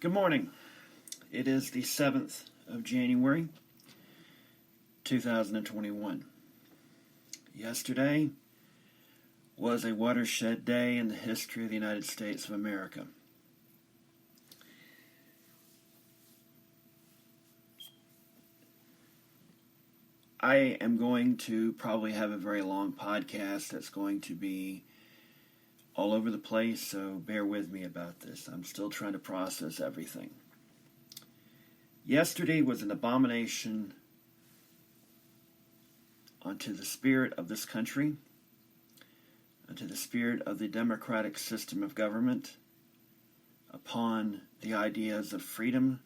Good morning. It is the 7th of January, 2021. Yesterday was a watershed day in the history of the United States of America. I am going to probably have a very long podcast that's going to be all over the place, so bear with me about this. I'm still trying to process everything. Yesterday was an abomination unto the spirit of this country, unto the spirit of the democratic system of government, upon the ideas of freedom,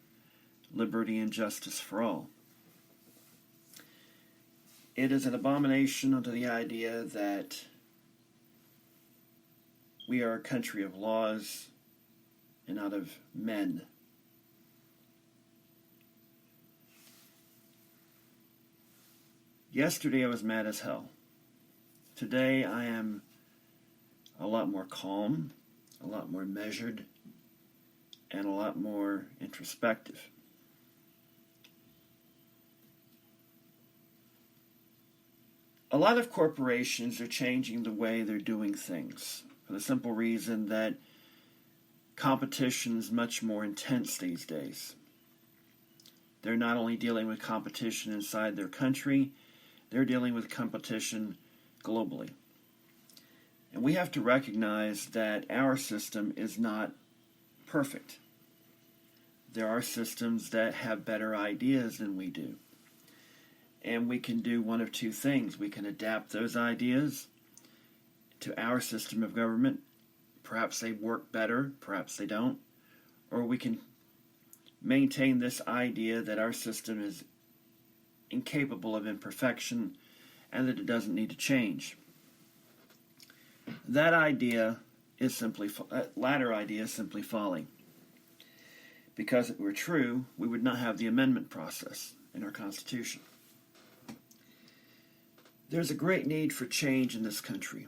liberty, and justice for all. It is an abomination unto the idea that we are a country of laws and not of men. Yesterday I was mad as hell. Today I am a lot more calm, a lot more measured, and a lot more introspective. A lot of corporations are changing the way they're doing things for the simple reason that competition is much more intense these days. They're not only dealing with competition inside their country, they're dealing with competition globally. And we have to recognize that our system is not perfect. There are systems that have better ideas than we do. And we can do one of two things. We can adapt those ideas to our system of government. Perhaps they work better, perhaps they don't. Or we can maintain this idea that our system is incapable of imperfection and that it doesn't need to change. That latter idea is simply folly. Because if it were true, we would not have the amendment process in our Constitution. There's a great need for change in this country,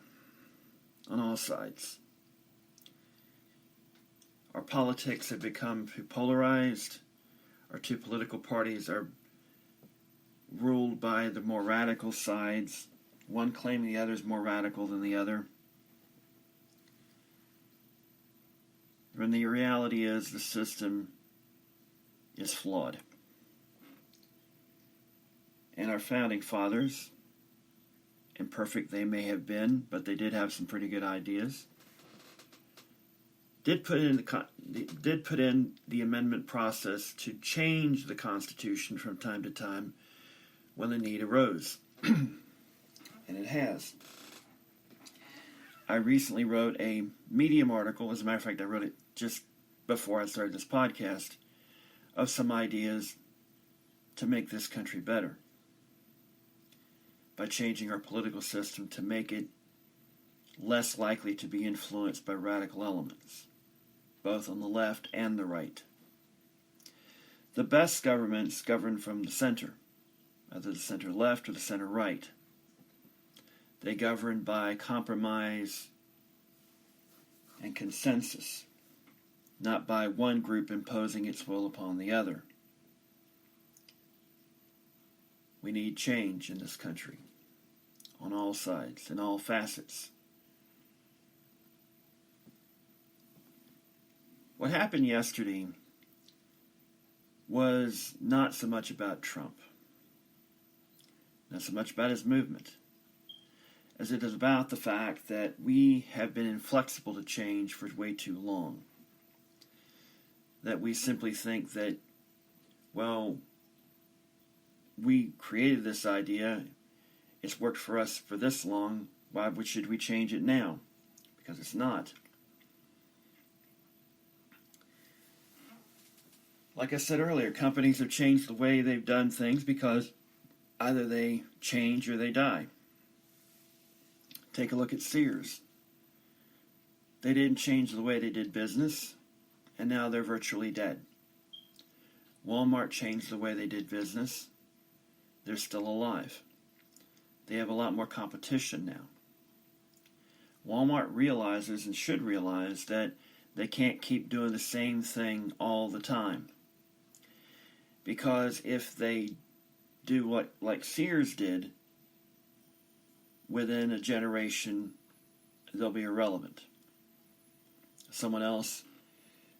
on all sides. Our politics have become too polarized. Our two political parties are ruled by the more radical sides, one claiming the other is more radical than the other. When the reality is the system is flawed. And our founding fathers, imperfect they may have been, but they did have some pretty good ideas, did put in the amendment process to change the Constitution from time to time when the need arose. And it has. I recently wrote a Medium article, as a matter of fact I wrote it just before I started this podcast, of some ideas to make this country better by changing our political system to make it less likely to be influenced by radical elements, both on the left and the right. The best governments govern from the center, either the center left or the center right. They govern by compromise and consensus, not by one group imposing its will upon the other. We need change in this country, on all sides, in all facets. What happened yesterday was not so much about Trump, not so much about his movement, as it is about the fact that we have been inflexible to change for way too long. That we simply think that, well, we created this idea, it's worked for us for this long, why should we change it now? Because it's not. Like I said earlier, companies have changed the way they've done things because either they change or they die. Take a look at Sears. They didn't change the way they did business, and now they're virtually dead. Walmart changed the way they did business. They're still alive. They have a lot more competition now. Walmart realizes and should realize that They can't keep doing the same thing all the time. Because if they do what like Sears did, within a generation, they'll be irrelevant. Someone else,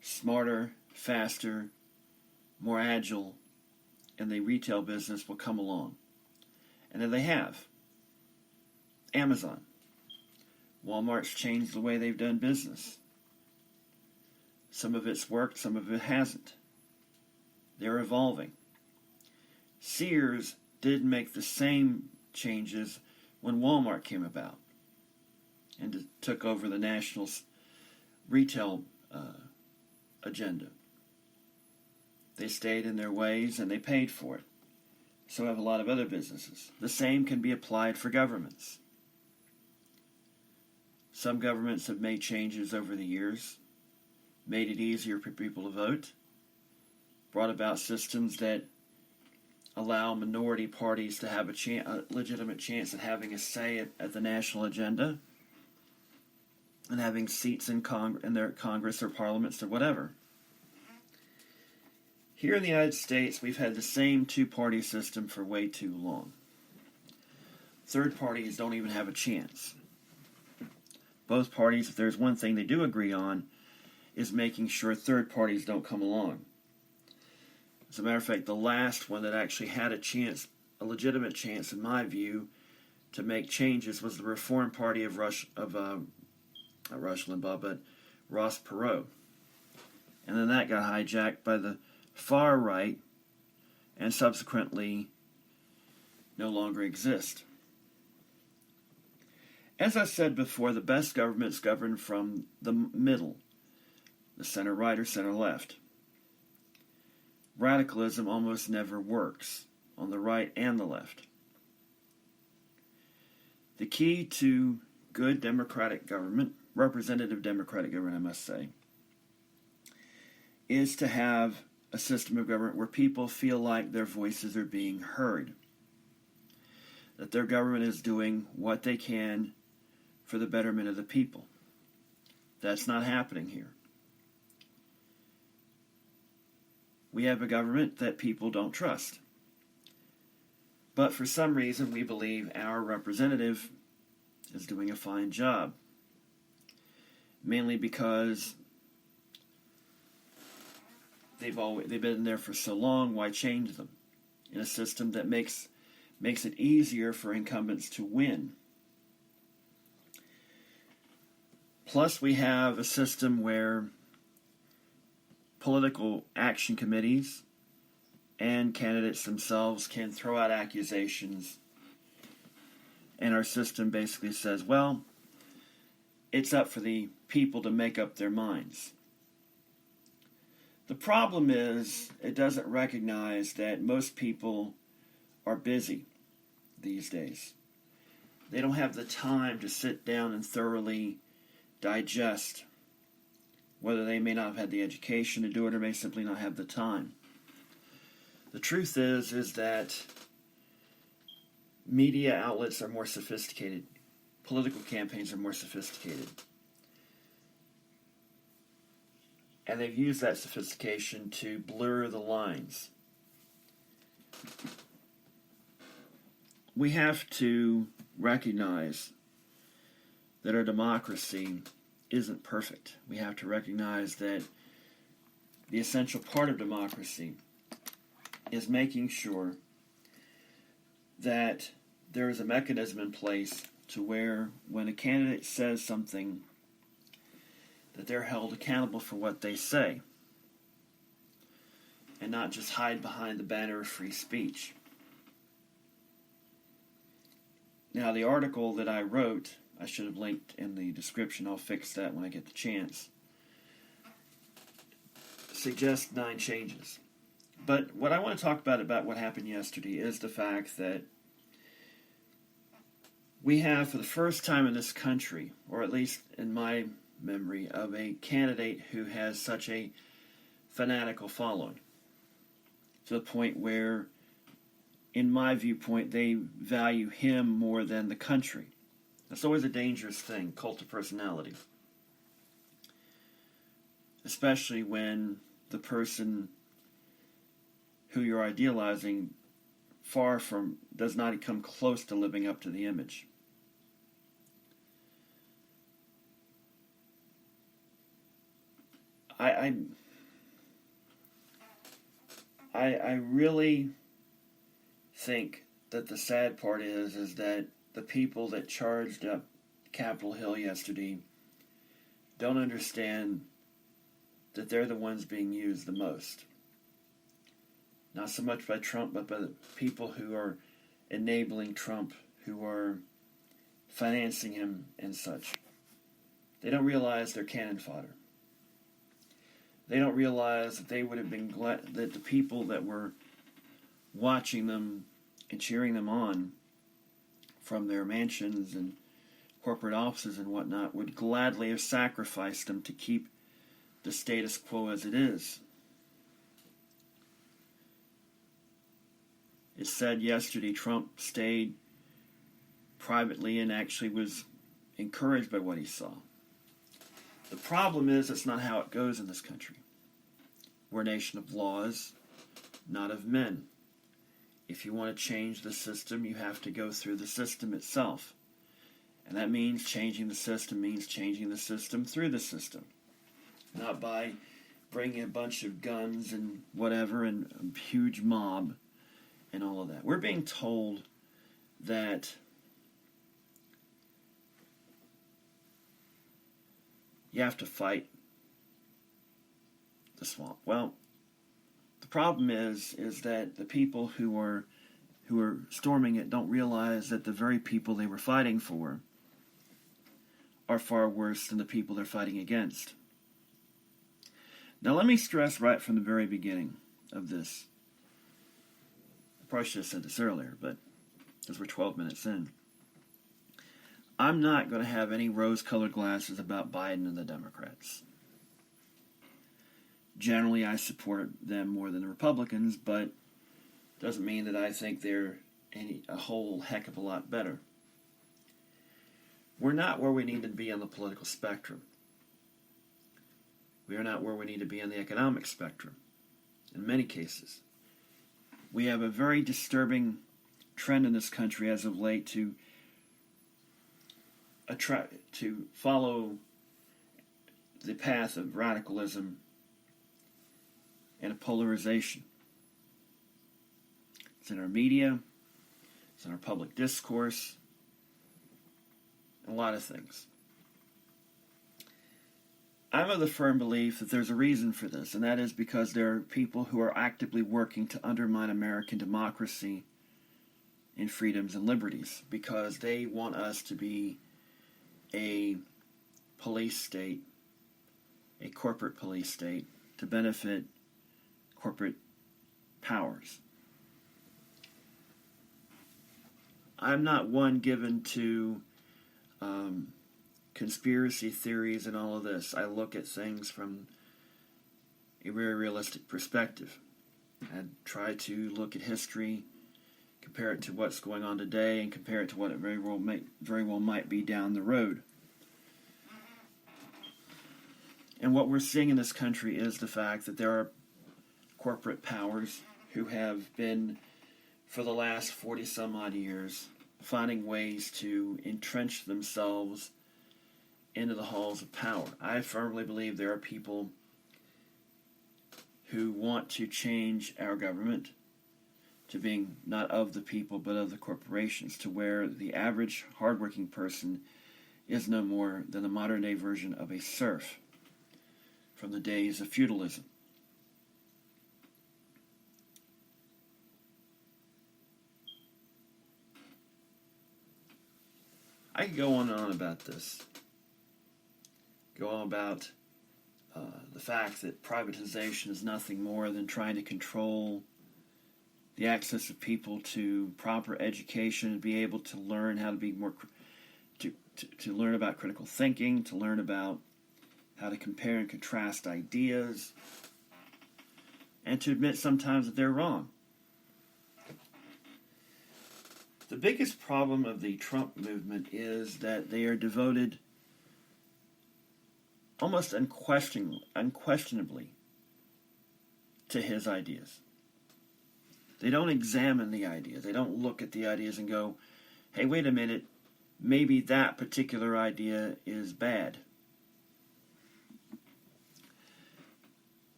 smarter, faster, more agile in the retail business will come along. And then they have. Amazon. Walmart's changed the way they've done business. Some of it's worked, some of it hasn't. They're evolving. Sears did make the same changes when Walmart came about and took over the national retail agenda. They stayed in their ways and they paid for it. So have a lot of other businesses. The same can be applied for governments. Some governments have made changes over the years, made it easier for people to vote, brought about systems that allow minority parties to have a legitimate chance at having a say at the national agenda and having seats in their Congress or parliaments or whatever. Here in the United States, we've had the same two-party system for way too long. Third parties don't even have a chance. Both parties, if there's one thing they do agree on, is making sure third parties don't come along. As a matter of fact, the last one that actually had a chance, a legitimate chance in my view, to make changes was the Reform Party of not Rush Limbaugh, but Ross Perot. And then that got hijacked by the far right and subsequently no longer exist. As I said before, the best governments govern from the middle, the center right or center left. Radicalism almost never works on the right and the left. The key to good democratic government, representative democratic government, I must say, is to have a system of government where people feel like their voices are being heard, that their government is doing what they can for the betterment of the people. That's not happening here. We have a government that people don't trust. But for some reason, we believe our representative is doing a fine job. Mainly because they've been there for so long, why change them? In a system that makes it easier for incumbents to win. Plus, we have a system where political action committees and candidates themselves can throw out accusations, and our system basically says, well, it's up for the people to make up their minds. The problem is it doesn't recognize that most people are busy these days. They don't have the time to sit down and thoroughly digest, whether they may not have had the education to do it or may simply not have the time. The truth is that media outlets are more sophisticated. Political campaigns are more sophisticated. And they've used that sophistication to blur the lines. We have to recognize that our democracy isn't perfect. We have to recognize that the essential part of democracy is making sure that there is a mechanism in place to where when a candidate says something, that they're held accountable for what they say and not just hide behind the banner of free speech. Now, the article that I wrote, I should have linked in the description, I'll fix that when I get the chance, suggests 9 changes. But what I want to talk about what happened yesterday is the fact that we have, for the first time in this country, or at least in my memory, of a candidate who has such a fanatical following, to the point where, in my viewpoint, they value him more than the country. That's always a dangerous thing, cult of personality. especially when the person who you're idealizing does not come close to living up to the image. I really think that the sad part is that the people that charged up Capitol Hill yesterday don't understand that they're the ones being used the most. Not so much by Trump, but by the people who are enabling Trump, who are financing him and such. They don't realize they're cannon fodder. They don't realize that they would have been glad that the people that were watching them and cheering them on from their mansions and corporate offices and whatnot would gladly have sacrificed them to keep the status quo as it is. It said yesterday Trump stayed privately and actually was encouraged by what he saw. The problem is that's not how it goes in this country. We're a nation of laws, not of men. If you want to change the system, you have to go through the system itself. And that means changing the system through the system. Not by bringing a bunch of guns and whatever and a huge mob and all of that. We're being told that you have to fight the swamp. Well, the problem is that the people who are storming it don't realize that the very people they were fighting for are far worse than the people they're fighting against. Now let me stress right from the very beginning of this. I probably should have said this earlier, but because we're 12 minutes in. I'm not going to have any rose-colored glasses about Biden and the Democrats. Generally, I support them more than the Republicans, but doesn't mean that I think they're a whole heck of a lot better. We're not where we need to be on the political spectrum. We are not where we need to be on the economic spectrum, in many cases. We have a very disturbing trend in this country as of late to follow the path of radicalism and a polarization. It's in our media, it's in our public discourse, a lot of things. I'm of the firm belief that there's a reason for this, and that is because there are people who are actively working to undermine American democracy and freedoms and liberties, because they want us to be a police state, a corporate police state, to benefit corporate powers. I'm not one given to conspiracy theories and all of this. I look at things from a very realistic perspective. I try to look at history, compare it to what's going on today, and compare it to what it very well might be down the road. And what we're seeing in this country is the fact that there are corporate powers who have been, for the last 40 some odd years, finding ways to entrench themselves into the halls of power. I firmly believe there are people who want to change our government to being not of the people but of the corporations, to where the average hardworking person is no more than a modern day version of a serf from the days of feudalism. I could go on and on about this. Go on about the fact that privatization is nothing more than trying to control the access of people to proper education, to be able to learn how to be more, to learn about critical thinking, to learn about how to compare and contrast ideas, and to admit sometimes that they're wrong. The biggest problem of the Trump movement is that they are devoted almost unquestionably to his ideas. They don't examine the ideas. They don't look at the ideas and go, hey, wait a minute, maybe that particular idea is bad.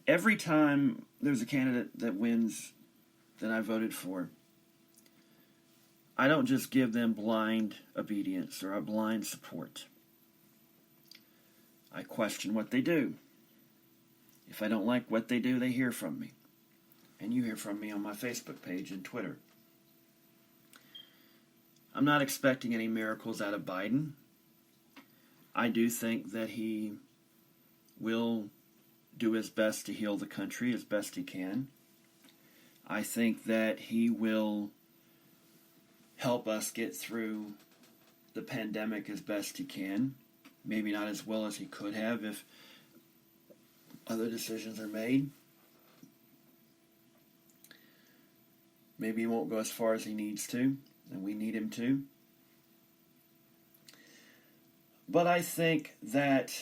Every time there's a candidate that wins that I voted for, I don't just give them blind obedience or a blind support. I question what they do. If I don't like what they do, they hear from me. And you hear from me on my Facebook page and Twitter. I'm not expecting any miracles out of Biden. I do think that he will do his best to heal the country as best he can. I think that he will help us get through the pandemic as best he can. Maybe not as well as he could have if other decisions are made. Maybe he won't go as far as he needs to, and we need him to. But I think that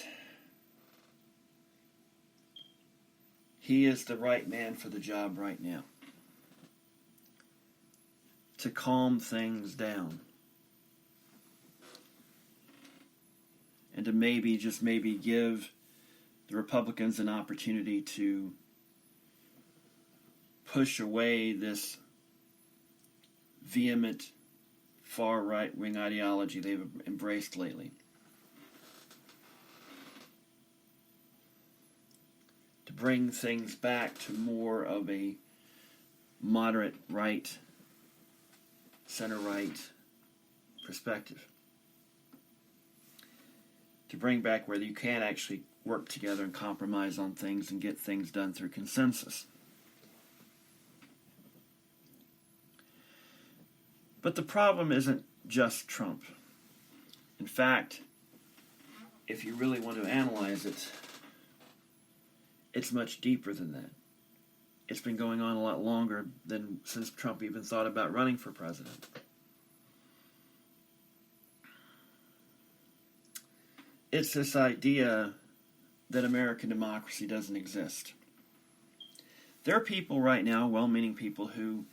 he is the right man for the job right now. To calm things down. And to maybe, just maybe, give the Republicans an opportunity to push away this vehement far right-wing ideology they've embraced lately. To bring things back to more of a moderate right, center-right perspective. To bring back where you can actually work together and compromise on things and get things done through consensus. But the problem isn't just Trump. In fact, if you really want to analyze it, it's much deeper than that. It's been going on a lot longer than since Trump even thought about running for president. It's this idea that American democracy doesn't exist. There are people right now, well-meaning people, who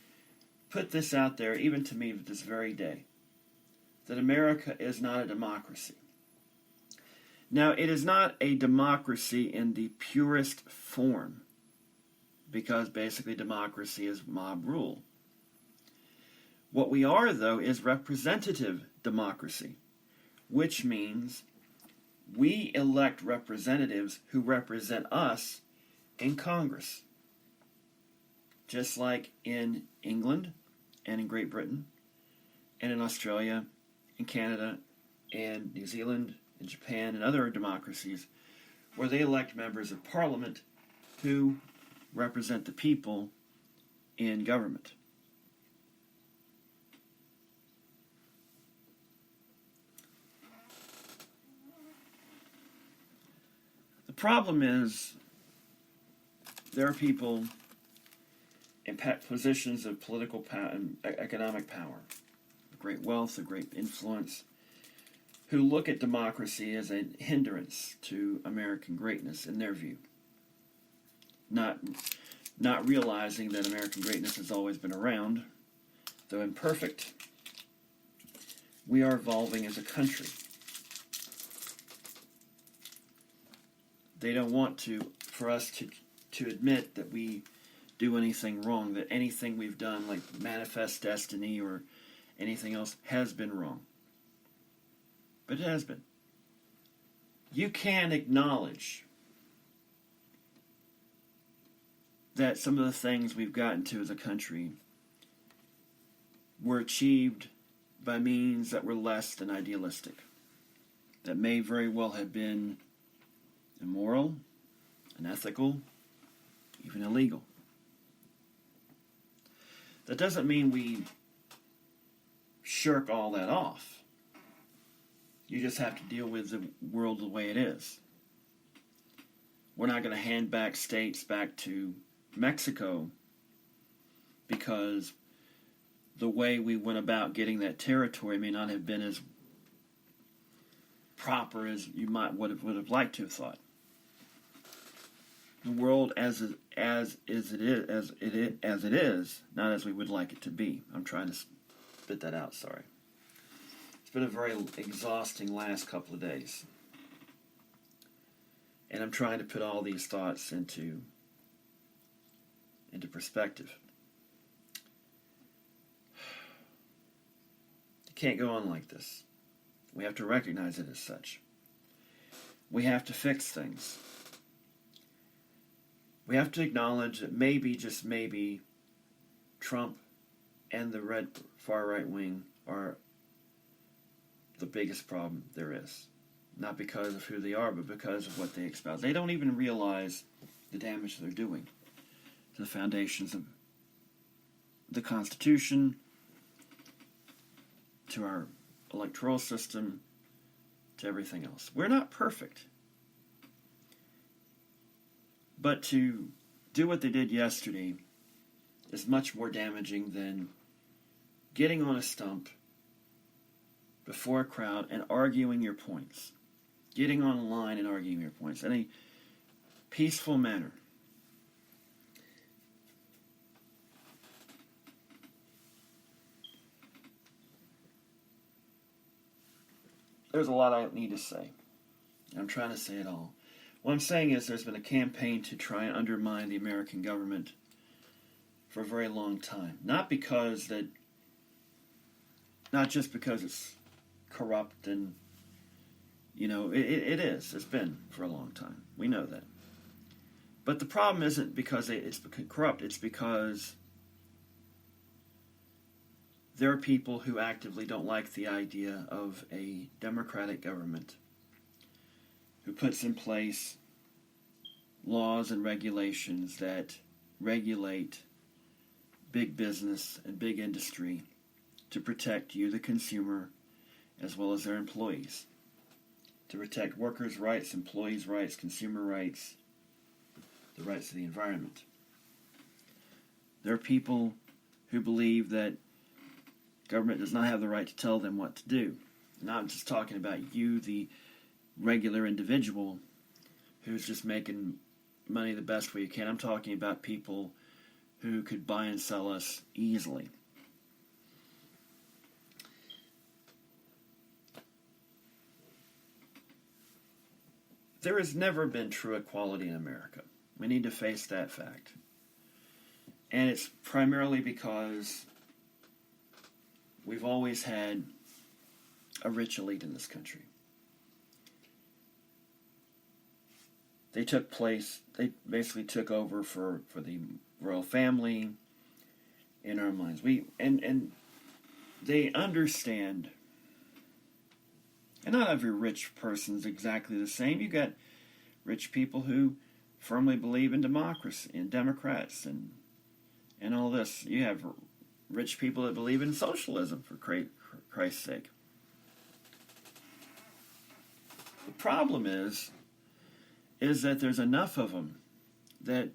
put this out there, even to me this very day, that America is not a democracy. Now, it is not a democracy in the purest form, because basically democracy is mob rule. What we are, though, is representative democracy, which means we elect representatives who represent us in Congress. Just like in England and in Great Britain and in Australia and Canada and New Zealand and Japan and other democracies, where they elect members of parliament who represent the people in government. The problem is there are people in positions of political power and economic power, great wealth, a great influence, who look at democracy as a hindrance to American greatness in their view. Not realizing that American greatness has always been around, though imperfect. We are evolving as a country. They don't want for us to admit that we do anything wrong, that anything we've done, like Manifest Destiny or anything else, has been wrong. But it has been. You can acknowledge that some of the things we've gotten to as a country were achieved by means that were less than idealistic, that may very well have been immoral, unethical, even illegal. That doesn't mean we shirk all that off. You just have to deal with the world the way it is. We're not going to hand back states back to Mexico because the way we went about getting that territory may not have been as proper as you would have liked to have thought. The world as it is, not as we would like it to be. I'm trying to spit that out. Sorry. It's been a very exhausting last couple of days, and I'm trying to put all these thoughts into perspective. It can't go on like this. We have to recognize it as such. We have to fix things. We have to acknowledge that maybe, just maybe, Trump and the far right wing are the biggest problem there is. Not because of who they are, but because of what they espouse. They don't even realize the damage they're doing to the foundations of the Constitution, to our electoral system, to everything else. We're not perfect. But to do what they did yesterday is much more damaging than getting on a stump before a crowd and arguing your points. Getting on a line and arguing your points in a peaceful manner. There's a lot I need to say. I'm trying to say it all. What I'm saying is there's been a campaign to try and undermine the American government for a very long time. Not just because it's corrupt and, it is. It's been for a long time. We know that. But the problem isn't because it's corrupt. It's because there are people who actively don't like the idea of a democratic government who puts in place laws and regulations that regulate big business and big industry to protect you, the consumer, as well as their employees. To protect workers' rights, employees' rights, consumer rights, the rights of the environment. There are people who believe that government does not have the right to tell them what to do. And I'm just talking about you, the regular individual who's just making money the best way you can. I'm talking about people who could buy and sell us easily. There has never been true equality in America. We need to face that fact. And it's primarily because we've always had a rich elite in this country. They basically took over for the royal family in our minds. And they understand, and not every rich person's exactly the same. You got rich people who firmly believe in democracy and Democrats and all this. You have rich people that believe in socialism, for Christ's sake. The problem is that there's enough of them that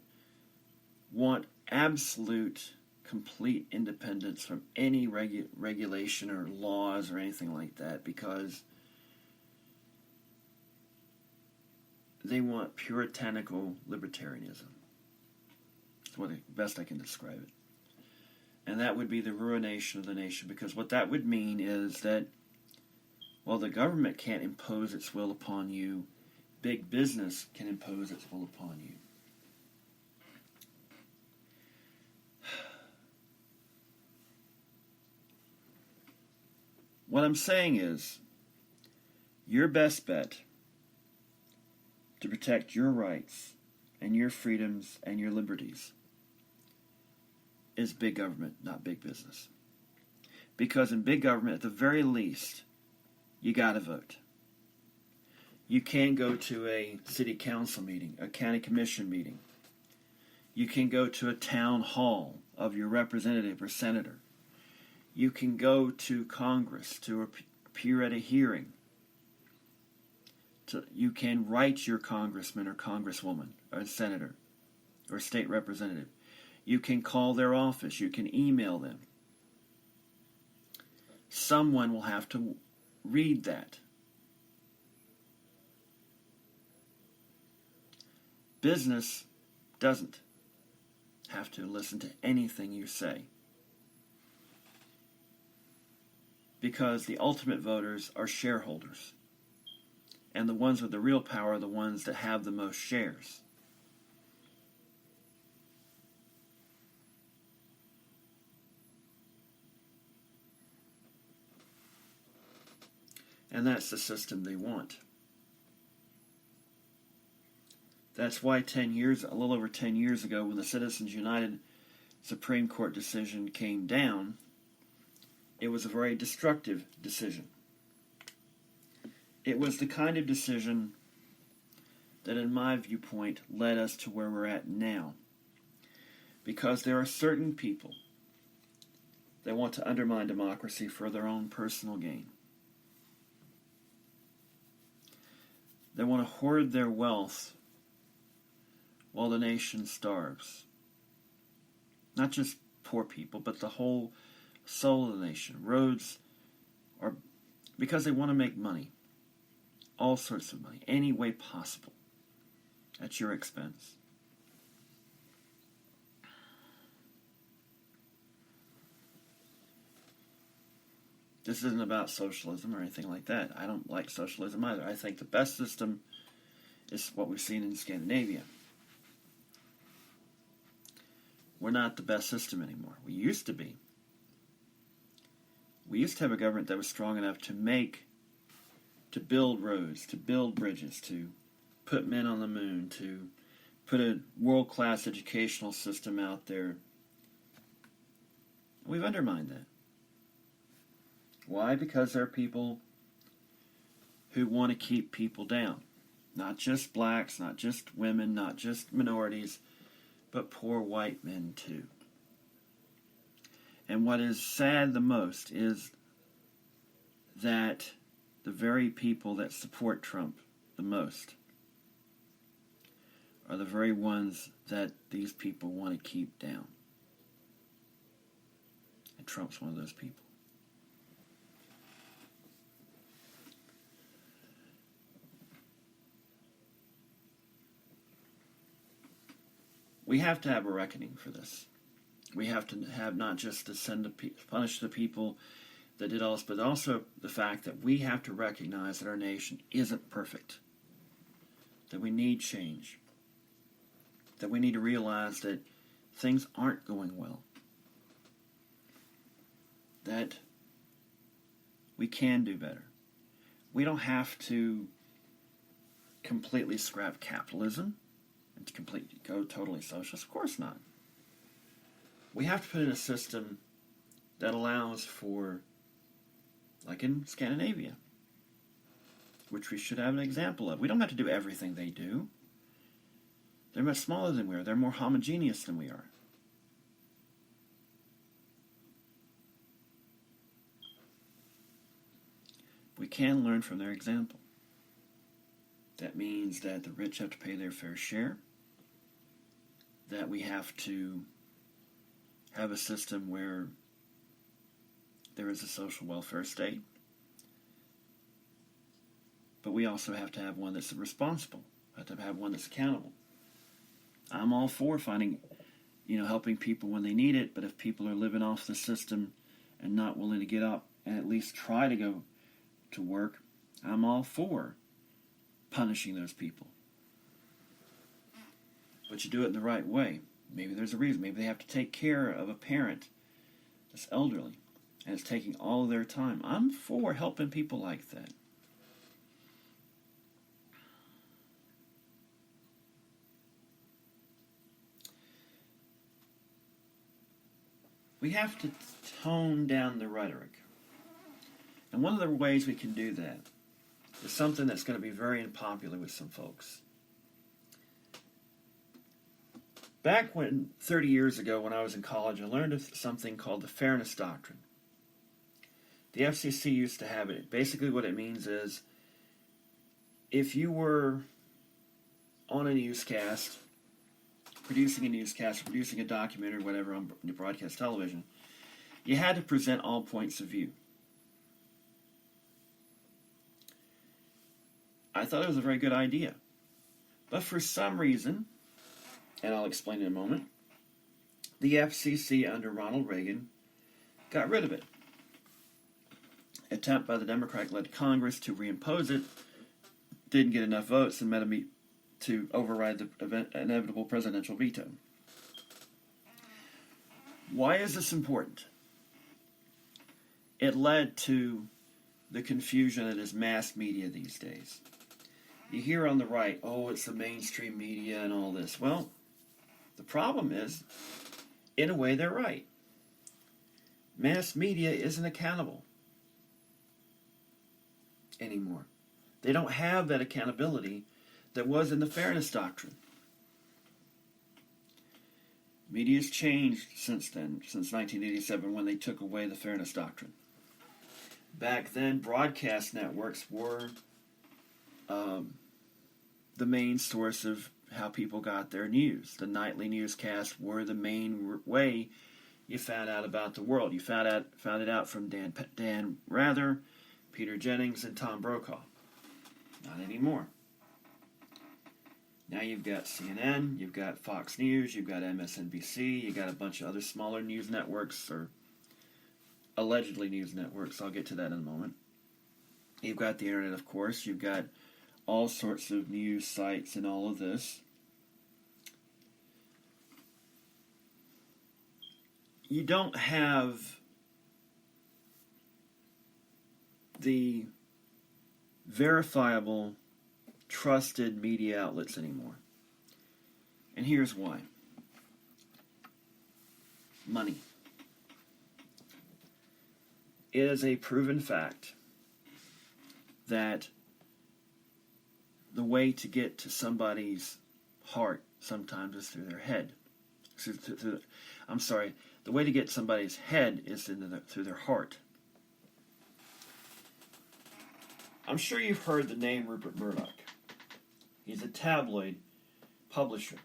want absolute, complete independence from any regulation or laws or anything like that, because they want puritanical libertarianism. That's the best I can describe it. And that would be the ruination of the nation, because what that would mean is that, while the government can't impose its will upon you, big business can impose its will upon you. What I'm saying is, your best bet to protect your rights and your freedoms and your liberties is big government, not big business. Because in big government, at the very least, you got to vote. You can go to a city council meeting, a county commission meeting. You can go to a town hall of your representative or senator. You can go to Congress to appear at a hearing. You can write your congressman or congresswoman or senator or state representative. You can call their office. You can email them. Someone will have to read that. Business doesn't have to listen to anything you say, because the ultimate voters are shareholders, and the ones with the real power are the ones that have the most shares. And that's the system they want. That's why a little over 10 years ago, when the Citizens United Supreme Court decision came down, it was a very destructive decision. It was the kind of decision that, in my viewpoint, led us to where we're at now. Because there are certain people that want to undermine democracy for their own personal gain. They want to hoard their wealth while the nation starves. Not just poor people, but the whole soul of the nation. Roads are because they want to make money. All sorts of money, any way possible, at your expense. This isn't about socialism or anything like that. I don't like socialism either. I think the best system is what we've seen in Scandinavia. We're not the best system anymore. We used to be. We used to have a government that was strong enough to build roads, to build bridges, to put men on the moon, to put a world-class educational system out there. We've undermined that. Why? Because there are people who want to keep people down. Not just blacks, not just women, not just minorities, but poor white men too. And what is sad the most is that the very people that support Trump the most are the very ones that these people want to keep down. And Trump's one of those people. We have to have a reckoning for this. We have to have not just to punish the people that did all this, but also the fact that we have to recognize that our nation isn't perfect, that we need change, that we need to realize that things aren't going well, that we can do better. We don't have to completely scrap capitalism and to completely go totally socialist. Of course not. We have to put in a system that allows for, like in Scandinavia, which we should have an example of. We don't have to do everything they do. They're much smaller than we are. They're more homogeneous than we are. We can learn from their example. That means that the rich have to pay their fair share, that we have to have a system where there is a social welfare state, but we also have to have one that's responsible. We have to have one that's accountable. I'm all for helping people when they need it, but if people are living off the system and not willing to get up and at least try to go to work, I'm all for punishing those people. But you do it in the right way. Maybe there's a reason. Maybe they have to take care of a parent that's elderly and it's taking all of their time. I'm for helping people like that. We have to tone down the rhetoric. And one of the ways we can do that is something that's going to be very unpopular with some folks. Back 30 years ago when I was in college, I learned of something called the Fairness Doctrine. The FCC used to have it. Basically what it means is, if you were on a newscast, producing a documentary or whatever on broadcast television, you had to present all points of view. I thought it was a very good idea. But for some reason, and I'll explain in a moment, the FCC under Ronald Reagan got rid of it. Attempt by the Democratic-led Congress to reimpose it didn't get enough votes and met to override the inevitable presidential veto. Why is this important? It led to the confusion that is mass media these days. You hear on the right, oh, it's the mainstream media and all this. Well, the problem is, in a way, they're right. Mass media isn't accountable anymore. They don't have that accountability that was in the Fairness Doctrine. Media's changed since then, since 1987 when they took away the Fairness Doctrine. Back then, broadcast networks were the main source of how people got their news. The nightly newscasts were the main way you found out about the world. You found it out from Dan Rather, Peter Jennings, and Tom Brokaw. Not anymore. Now you've got CNN, you've got Fox News, you've got MSNBC, you've got a bunch of other smaller news networks, or allegedly news networks. I'll get to that in a moment. You've got the internet, of course. You've got all sorts of news sites and all of this. You don't have the verifiable, trusted media outlets anymore. And here's why. Money. It is a proven fact that the way to get to somebody's heart sometimes is through their head. The way to get somebody's head is through their heart. I'm sure you've heard the name Rupert Murdoch. He's a tabloid publisher.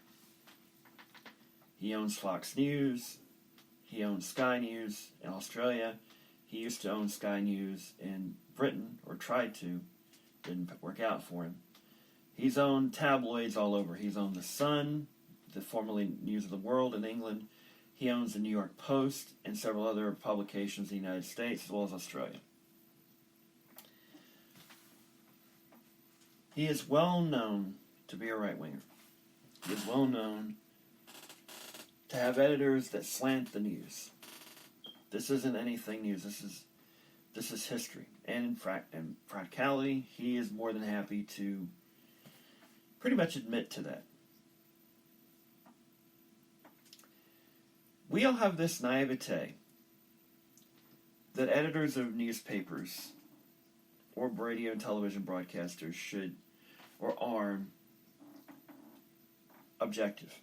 He owns Fox News. He owns Sky News in Australia. He used to own Sky News in Britain, or tried to. Didn't work out for him. He's owned tabloids all over. He's owned The Sun, the formerly News of the World in England. He owns the New York Post and several other publications in the United States as well as Australia. He is well known to be a right-winger. He is well known to have editors that slant the news. This isn't anything news. This is history. And in practicality, he is more than happy to pretty much admit to that. We all have this naivete that editors of newspapers or radio and television broadcasters should or are objective.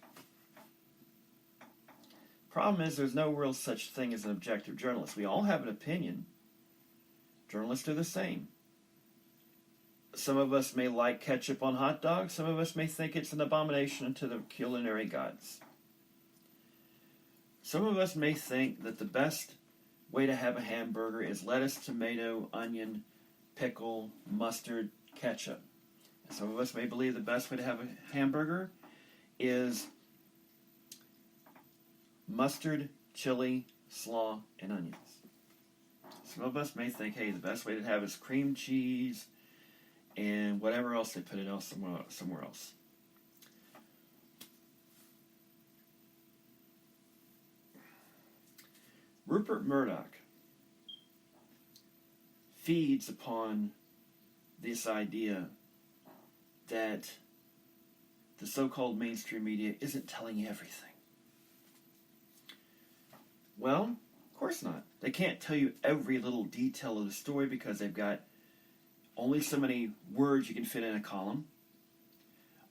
Problem is, there's no real such thing as an objective journalist. We all have an opinion. Journalists are the same. Some of us may like ketchup on hot dogs. Some of us may think it's an abomination to the culinary gods. Some of us may think that the best way to have a hamburger is lettuce, tomato, onion, pickle, mustard, ketchup. And some of us may believe the best way to have a hamburger is mustard, chili, slaw, and onions. Some of us may think, hey, the best way to have is cream cheese and whatever else they put it else somewhere else. Rupert Murdoch feeds upon this idea that the so-called mainstream media isn't telling you everything. Well, of course not. They can't tell you every little detail of the story because they've got only so many words you can fit in a column,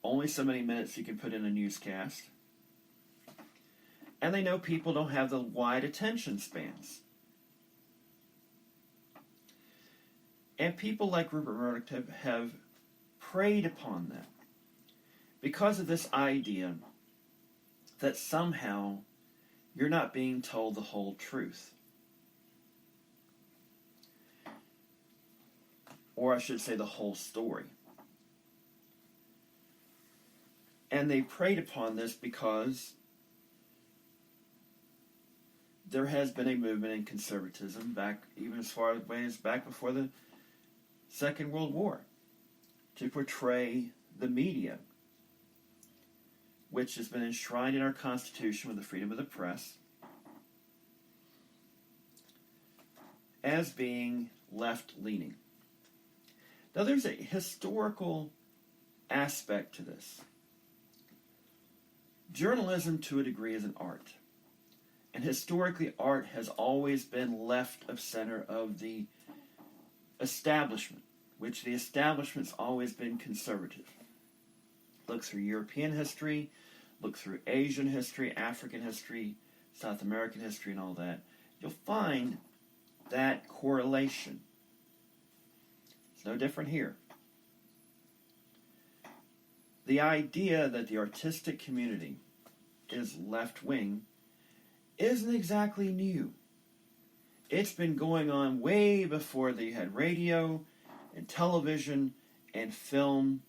only so many minutes you can put in a newscast, and they know people don't have the wide attention spans. And people like Rupert Murdoch have preyed upon that because of this idea that somehow you're not being told the whole truth. Or I should say the whole story. And they preyed upon this because there has been a movement in conservatism back even as far away as back before the Second World War to portray the media, which has been enshrined in our Constitution with the freedom of the press, as being left-leaning. Now, there's a historical aspect to this. Journalism, to a degree, is an art. And historically, art has always been left of center of the establishment, which the establishment's always been conservative. Look through European history, look through Asian history, African history, South American history, and all that. You'll find that correlation. It's no different here. The idea that the artistic community is left-wing isn't exactly new. It's been going on way before they had radio and television and film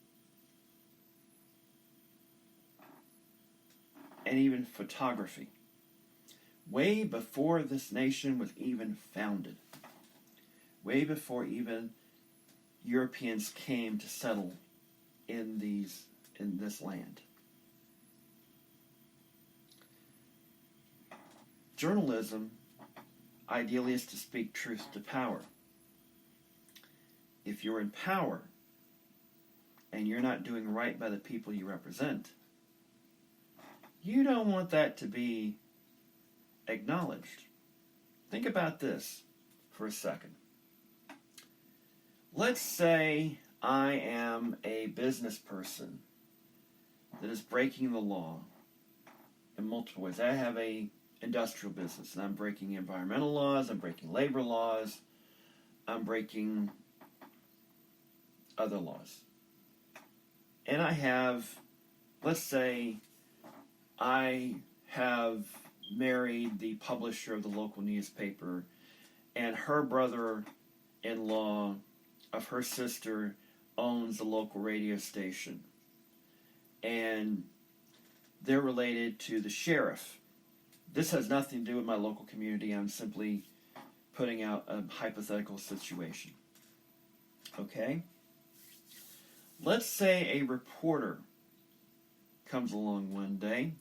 and even photography. Way before this nation was even founded. Way before even Europeans came to settle in this land. Journalism, ideally, is to speak truth to power. If you're in power and you're not doing right by the people you represent, you don't want that to be acknowledged. Think about this for a second. Let's say I am a business person that is breaking the law in multiple ways. I have a industrial business, and I'm breaking environmental laws, I'm breaking labor laws, I'm breaking other laws. And I have, let's say, I have married the publisher of the local newspaper, and her brother-in-law of her sister owns the local radio station. And they're related to the sheriff. This has nothing to do with my local community. I'm simply putting out a hypothetical situation. Okay? Let's say a reporter comes along one day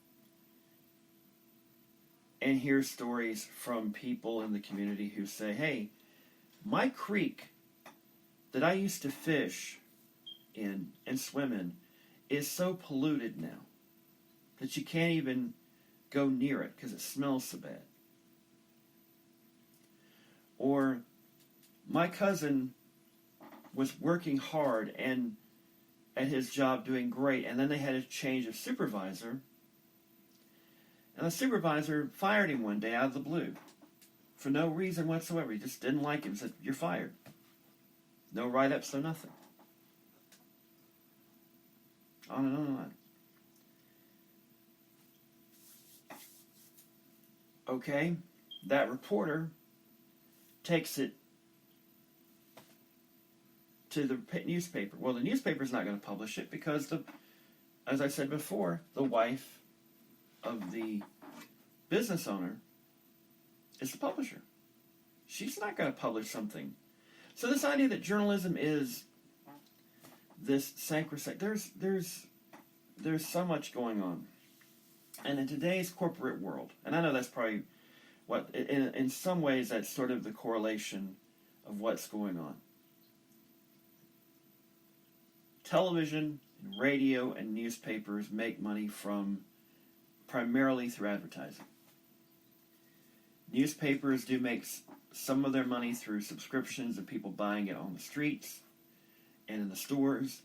and hears stories from people in the community who say, hey, my creek that I used to fish in and swim in is so polluted now that you can't even go near it because it smells so bad. Or my cousin was working hard and at his job doing great, and then they had a change of supervisor, and the supervisor fired him one day out of the blue for no reason whatsoever. He just didn't like him, said, you're fired. No write-ups, no nothing. On and on and on. Okay, that reporter takes it to the newspaper. Well, the newspaper's not going to publish it because, as I said before, the wife of the business owner is the publisher. She's not going to publish something. So this idea that journalism is this sacrosanct, there's so much going on. And in today's corporate world, and I know that's probably what, in some ways, that's sort of the correlation of what's going on. Television, and radio, and newspapers make money primarily through advertising. Newspapers do make some of their money through subscriptions and people buying it on the streets and in the stores.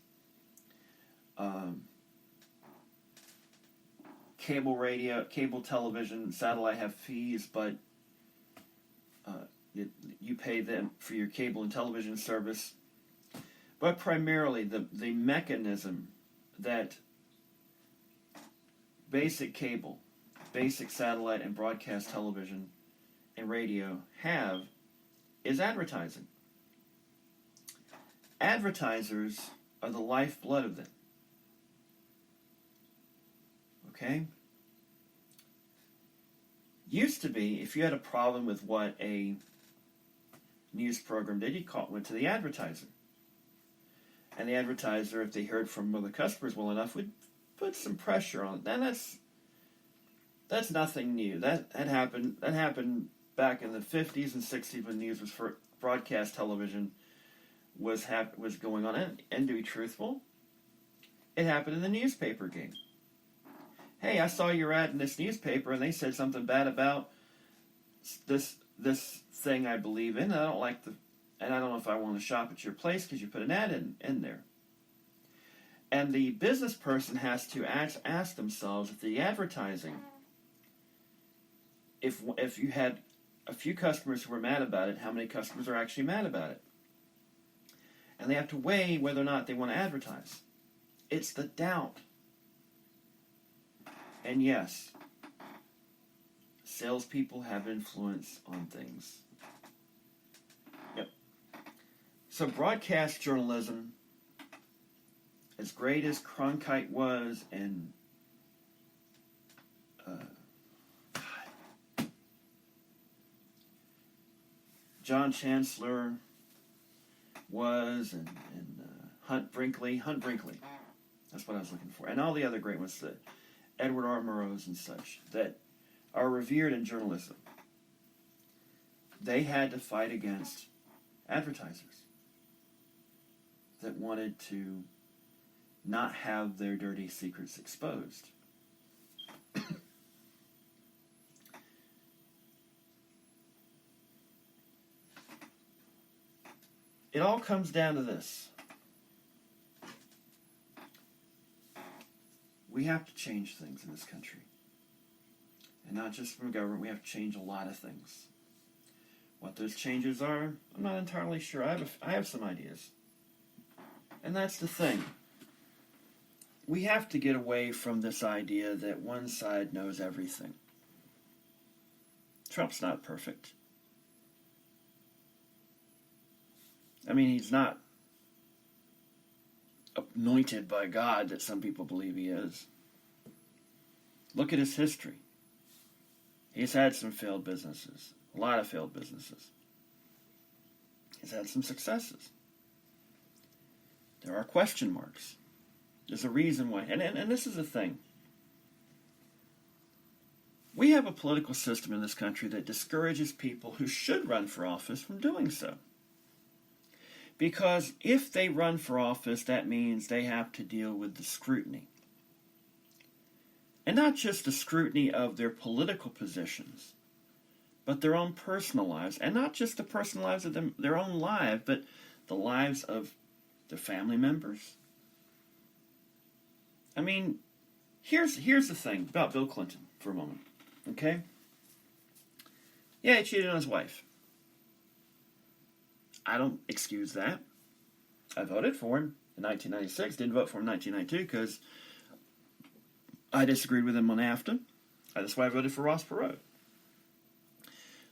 Cable radio, cable television, satellite have fees, but you pay them for your cable and television service. But primarily, the mechanism that basic cable, basic satellite, and broadcast television and radio have is advertising. Advertisers are the lifeblood of them. Okay? Used to be, if you had a problem with what a news program did, you went to the advertiser. And the advertiser, if they heard from other customers well enough, would put some pressure on it. And that's nothing new. That happened back in the 50s and 60s when news was for broadcast television was going on. And to be truthful, it happened in the newspaper game. Hey, I saw your ad in this newspaper, and they said something bad about this thing I believe in. And I don't know if I want to shop at your place because you put an ad in there. And the business person has to ask themselves, if the advertising, if you had a few customers who were mad about it, how many customers are actually mad about it? And they have to weigh whether or not they want to advertise. It's the doubt. And yes, salespeople have influence on things. Yep. So broadcast journalism, as great as Cronkite was, and John Chancellor was, and Hunt Brinkley, that's what I was looking for, and all the other great ones, that Edward R. Murrows and such, that are revered in journalism. They had to fight against advertisers that wanted to not have their dirty secrets exposed. It all comes down to this. We have to change things in this country. And not just from government, we have to change a lot of things. What those changes are, I'm not entirely sure. I have some ideas. And that's the thing. We have to get away from this idea that one side knows everything. Trump's not perfect. I mean, he's not anointed by God that some people believe he is. Look at his history. He's had some failed businesses, a lot of failed businesses. He's had some successes. There are question marks. There's a reason why. And this is the thing. We have a political system in this country that discourages people who should run for office from doing so. Because if they run for office, that means they have to deal with the scrutiny. And not just the scrutiny of their political positions, but their own personal lives. And not just the personal lives of their own lives, but the lives of their family members. I mean, here's the thing about Bill Clinton for a moment, okay? Yeah, he cheated on his wife. I don't excuse that. I voted for him in 1996. Didn't vote for him in 1992 because I disagreed with him on NAFTA. That's why I voted for Ross Perot.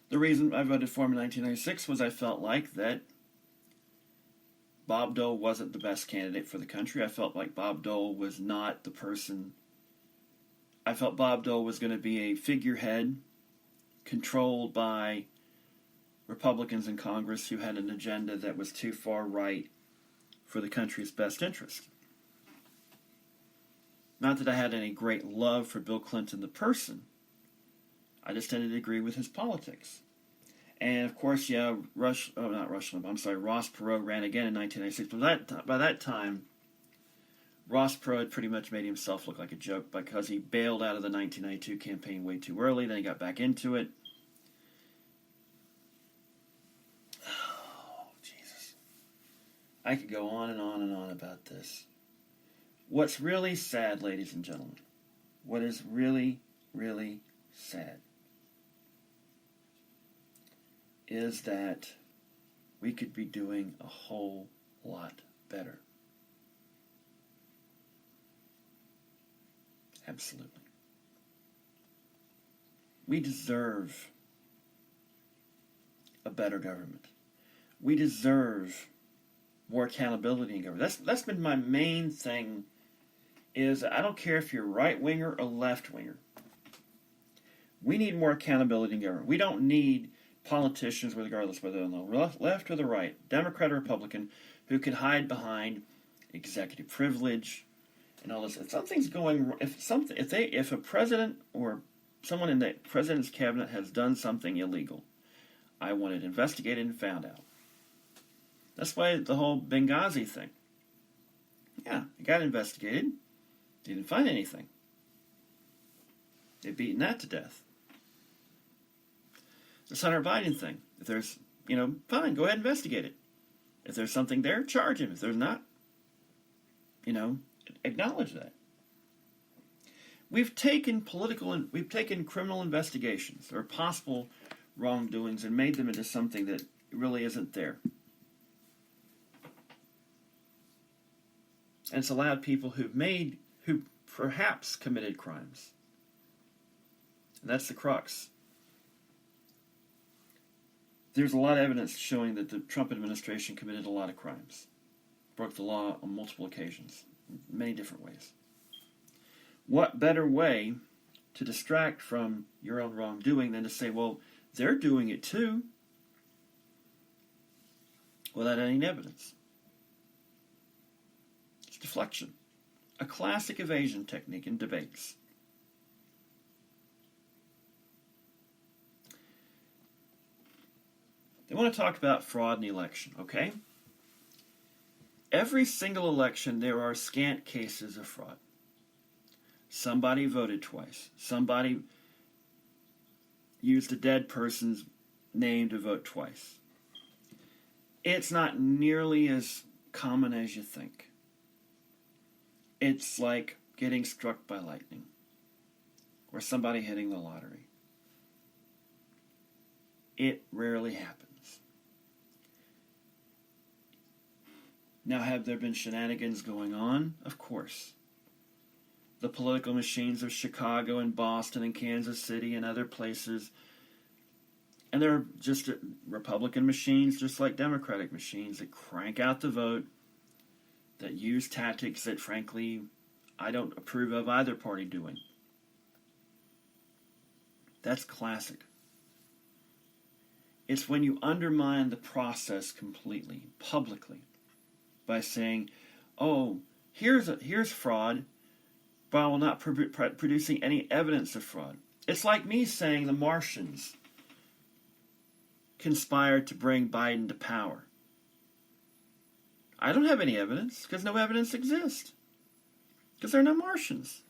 The reason I voted for him in 1996 was I felt like that Bob Dole wasn't the best candidate for the country. I felt like Bob Dole was not the person. I felt Bob Dole was going to be a figurehead controlled by Republicans in Congress who had an agenda that was too far right for the country's best interest. Not that I had any great love for Bill Clinton the person. I just tended to agree with his politics. And of course, yeah, Ross Perot ran again in 1996. But by that time, Ross Perot had pretty much made himself look like a joke because he bailed out of the 1992 campaign way too early. Then he got back into it. Oh, Jesus. I could go on and on and on about this. What's really sad, ladies and gentlemen, what is really, really sad is that we could be doing a whole lot better. Absolutely. We deserve a better government. We deserve more accountability in government. That's been my main thing is I don't care if you're right-winger or left-winger. We need more accountability in government. We don't need politicians, regardless whether they're on the left or the right, Democrat or Republican, who can hide behind executive privilege and all this. If something's going, if a president or someone in the president's cabinet has done something illegal, I want it investigated and found out. That's why the whole Benghazi thing. Yeah, it got investigated. Didn't find anything. They've beaten that to death. The Hunter Biden thing. If there's, fine, go ahead and investigate it. If there's something there, charge him. If there's not, acknowledge that. We've taken criminal investigations or possible wrongdoings and made them into something that really isn't there. And it's allowed people who perhaps committed crimes. And that's the crux. There's a lot of evidence showing that the Trump administration committed a lot of crimes. Broke the law on multiple occasions, in many different ways. What better way to distract from your own wrongdoing than to say, well, they're doing it too, without any evidence? It's deflection. A classic evasion technique in debates. They want to talk about fraud in the election, okay? Every single election, there are scant cases of fraud. Somebody voted twice. Somebody used a dead person's name to vote twice. It's not nearly as common as you think. It's like getting struck by lightning or somebody hitting the lottery. It rarely happens. Now, have there been shenanigans going on? Of course. The political machines of Chicago and Boston and Kansas City and other places, and they're just Republican machines just like Democratic machines that crank out the vote, that use tactics that, frankly, I don't approve of either party doing. That's classic. It's when you undermine the process completely, publicly, by saying, oh, here's fraud, while not producing any evidence of fraud. It's like me saying the Martians conspired to bring Biden to power. I don't have any evidence, because no evidence exists. Because there are no Martians.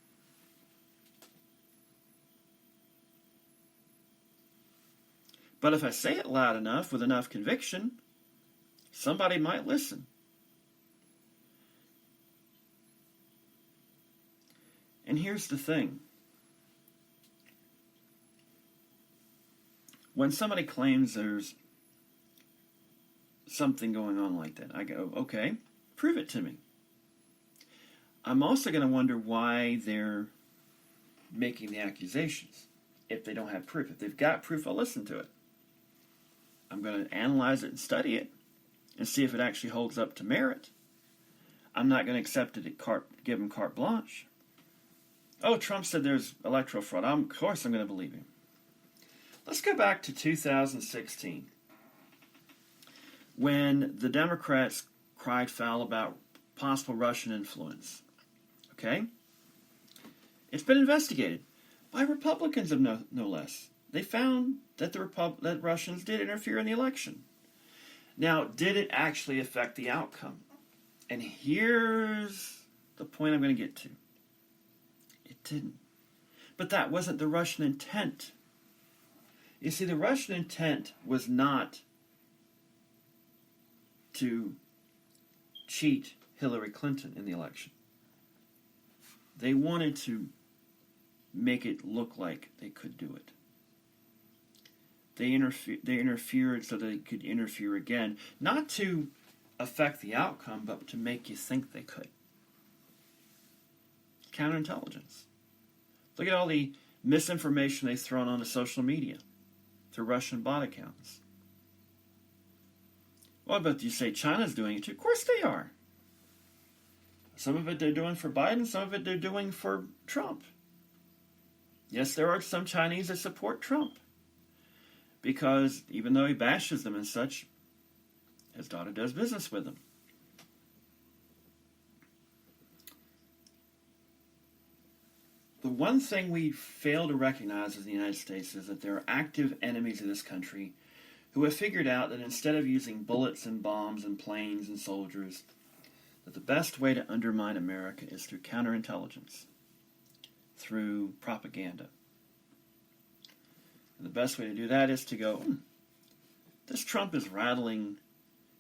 But if I say it loud enough, with enough conviction, somebody might listen. And here's the thing. When somebody claims there's something going on like that, I go, okay, prove it to me. I'm also going to wonder why they're making the accusations if they don't have proof. If they've got proof, I'll listen to it. I'm going to analyze it and study it and see if it actually holds up to merit. I'm not going to accept it, give him carte blanche. Oh, Trump said there's electoral fraud. Of course I'm going to believe him. Let's go back to 2016 when the Democrats cried foul about possible Russian influence. Okay? It's been investigated by Republicans of no less. They found that that Russians did interfere in the election. Now, did it actually affect the outcome? And here's the point I'm going to get to. It didn't. But that wasn't the Russian intent. You see, the Russian intent was not to cheat Hillary Clinton in the election. They wanted to make it look like they could do it. They interfered so they could interfere again, not to affect the outcome, but to make you think they could. Counterintelligence. Look at all the misinformation they've thrown onto social media through Russian bot accounts. Well, but you say China's doing it too. Of course they are. Some of it they're doing for Biden, some of it they're doing for Trump. Yes, there are some Chinese that support Trump because even though he bashes them and such, his daughter does business with them. The one thing we fail to recognize as the United States is that there are active enemies of this country who have figured out that instead of using bullets and bombs and planes and soldiers, that the best way to undermine America is through counterintelligence, through propaganda. And the best way to do that is to go, this Trump is rattling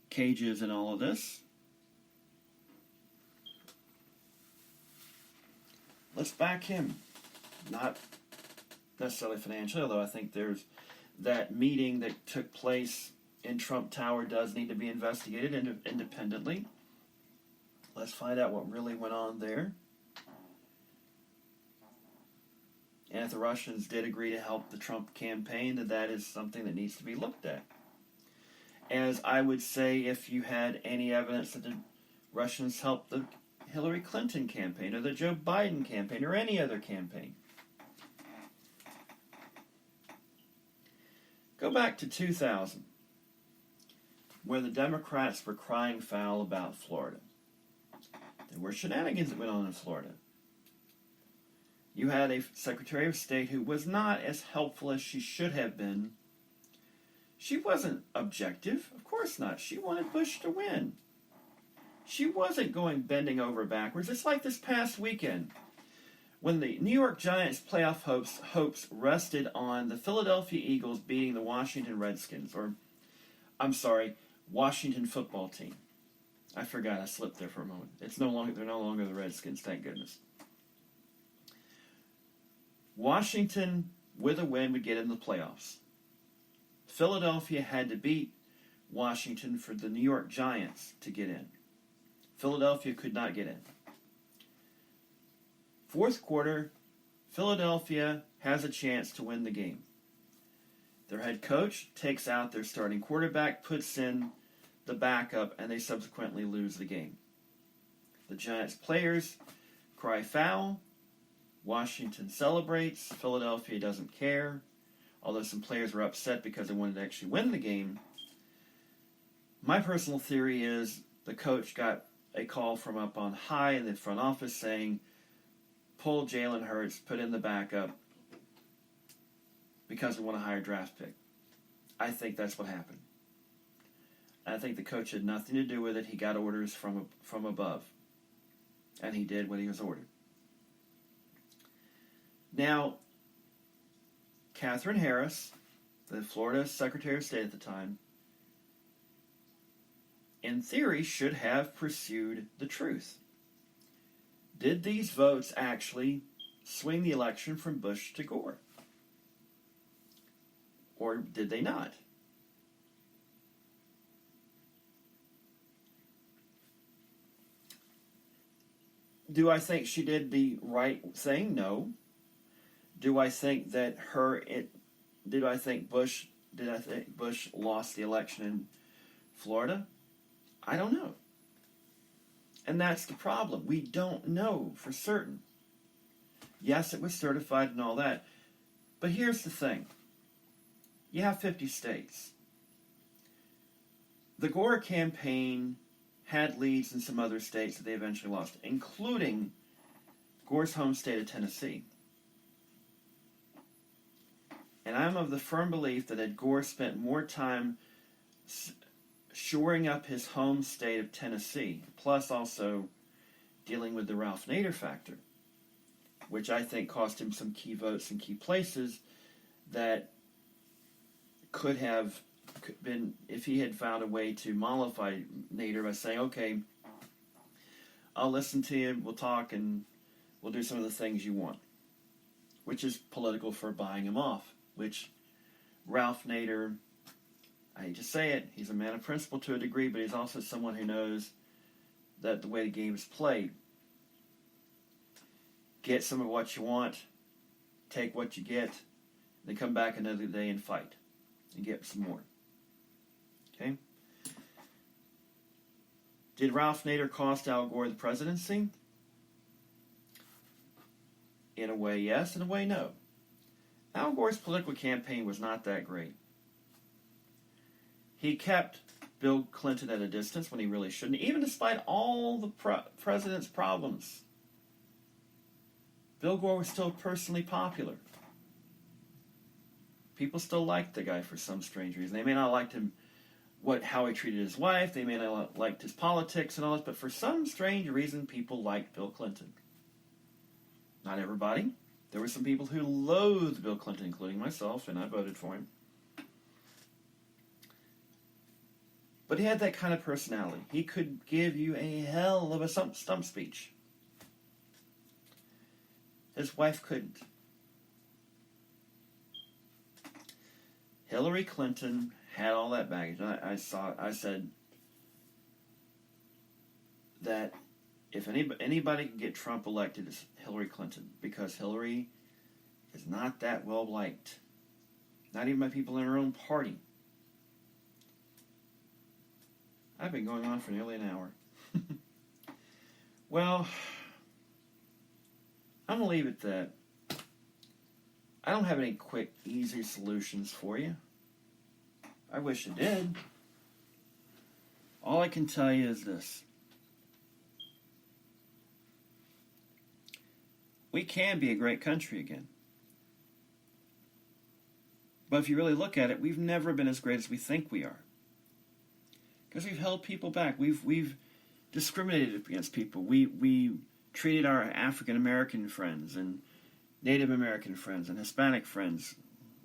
cages and all of this. Let's back him. Not necessarily financially, although I think there's that meeting that took place in Trump Tower does need to be investigated independently. Let's find out what really went on there. And if the Russians did agree to help the Trump campaign, that is something that needs to be looked at. As I would say, if you had any evidence that the Russians helped the Hillary Clinton campaign or the Joe Biden campaign or any other campaign. Go back to 2000, where the Democrats were crying foul about Florida. There were shenanigans that went on in Florida. You had a Secretary of State who was not as helpful as she should have been. She wasn't objective. Of course not. She wanted Bush to win. She wasn't bending over backwards. It's like this past weekend when the New York Giants playoff hopes rested on the Philadelphia Eagles beating the Washington Redskins, Washington football team. I forgot. I slipped there for a moment. They're no longer the Redskins, thank goodness. Washington, with a win, would get in the playoffs. Philadelphia had to beat Washington for the New York Giants to get in. Philadelphia could not get in. Fourth quarter, Philadelphia has a chance to win the game. Their head coach takes out their starting quarterback, puts in the backup, and they subsequently lose the game. The Giants players cry foul. Washington celebrates. Philadelphia doesn't care, although some players were upset because they wanted to actually win the game. My personal theory is the coach got a call from up on high in the front office saying, pull Jalen Hurts, put in the backup because we want a higher draft pick. I think that's what happened. I think the coach had nothing to do with it. He got orders from above, and he did what he was ordered. Now, Katherine Harris, the Florida Secretary of State at the time, in theory, should have pursued the truth. Did these votes actually swing the election from Bush to Gore? Or did they not? Do I think she did the right thing? No. Do I think that did I think Bush lost the election in Florida? I don't know. And that's the problem. We don't know for certain. Yes, it was certified and all that. But here's the thing. You have 50 states. The Gore campaign had leads in some other states that they eventually lost, including Gore's home state of Tennessee. And I'm of the firm belief that had Gore spent more time shoring up his home state of Tennessee, plus also dealing with the Ralph Nader factor, which I think cost him some key votes in key places that could have been, if he had found a way to mollify Nader by saying, okay, I'll listen to you, we'll talk, and we'll do some of the things you want, which is political for buying him off, which Ralph Nader, I hate to say it, he's a man of principle to a degree, but he's also someone who knows that the way the game is played, get some of what you want, take what you get, then come back another day and fight, and get some more. Okay? Did Ralph Nader cost Al Gore the presidency? In a way, yes. In a way, no. Al Gore's political campaign was not that great. He kept Bill Clinton at a distance when he really shouldn't, even despite all the president's problems. Bill Gore was still personally popular. People still liked the guy for some strange reason. They may not have liked him, how he treated his wife. They may not have liked his politics and all this, but for some strange reason, people liked Bill Clinton. Not everybody. There were some people who loathed Bill Clinton, including myself, and I voted for him. But he had that kind of personality. He could give you a hell of a stump speech. His wife couldn't. Hillary Clinton had all that baggage. I said that if anybody can get Trump elected, it's Hillary Clinton, because Hillary is not that well liked. Not even by people in her own party. I've been going on for nearly an hour. Well, I'm going to leave it at that. I don't have any quick, easy solutions for you. I wish I did. All I can tell you is this. We can be a great country again. But if you really look at it, we've never been as great as we think we are. Because we've held people back. We've discriminated against people. We treated our African American friends and Native American friends and Hispanic friends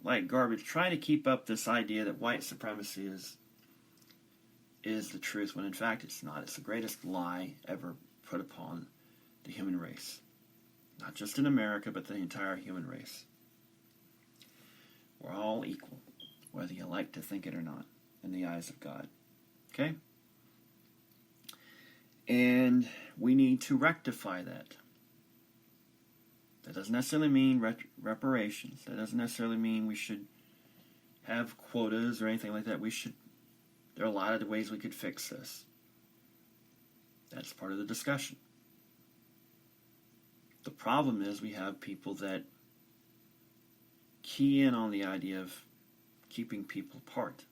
like garbage, trying to keep up this idea that white supremacy is the truth, when in fact it's not. It's the greatest lie ever put upon the human race. Not just in America, but the entire human race. We're all equal, whether you like to think it or not, in the eyes of God. Okay? And we need to rectify that. That doesn't necessarily mean reparations. That doesn't necessarily mean we should have quotas or anything like that. There are a lot of ways we could fix this. That's part of the discussion. The problem is we have people that key in on the idea of keeping people apart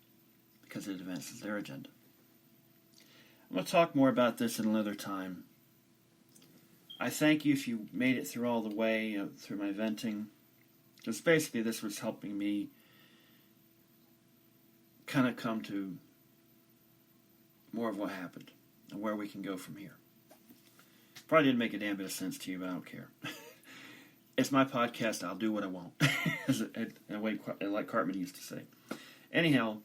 because it advances their agenda. I'm going to talk more about this at another time. I thank you if you made it through all the way, through my venting. Because basically this was helping me kind of come to more of what happened and where we can go from here. Probably didn't make a damn bit of sense to you, but I don't care. It's my podcast. I'll do what I want. Like Cartman used to say. Anyhow,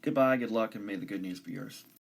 goodbye, good luck, and may the good news be yours.